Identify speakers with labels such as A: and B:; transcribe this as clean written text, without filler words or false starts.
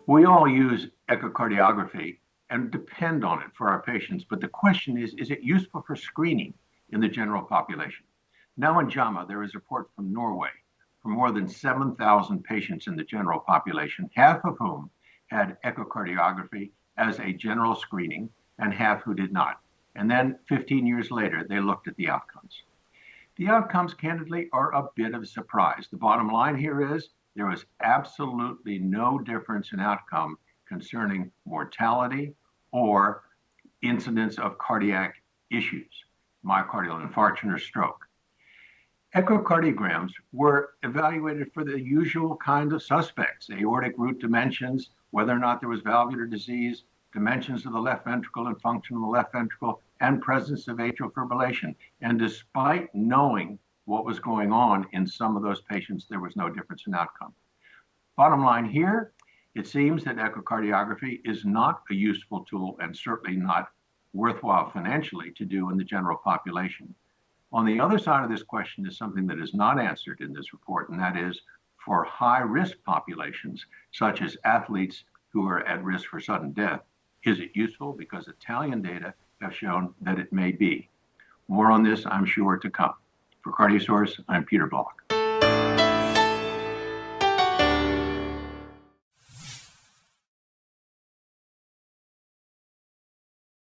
A: We all use echocardiography and depend on it for our patients, but the question is it useful for screening in the general population? Now in JAMA, there is a report from Norway for more than 7,000 patients in the general population, half of whom had echocardiography as a general screening and half who did not. And then 15 years later, they looked at the outcomes. The outcomes, candidly, are a bit of a surprise. The bottom line here is there was absolutely no difference in outcome concerning mortality or incidence of cardiac issues, myocardial infarction or stroke. Echocardiograms were evaluated for the usual kind of suspects: aortic root dimensions, whether or not there was valvular disease, dimensions of the left ventricle and function of the left ventricle, and presence of atrial fibrillation. And despite knowing what was going on in some of those patients, there was no difference in outcome. Bottom line here, it seems that echocardiography is not a useful tool and certainly not worthwhile financially to do in the general population. On the other side of this question is something that is not answered in this report, and that is for high-risk populations, such as athletes who are at risk for sudden death, is it useful? Because Italian data have shown that it may be. More on this, I'm sure, to come. For CardioSource, I'm Peter Block.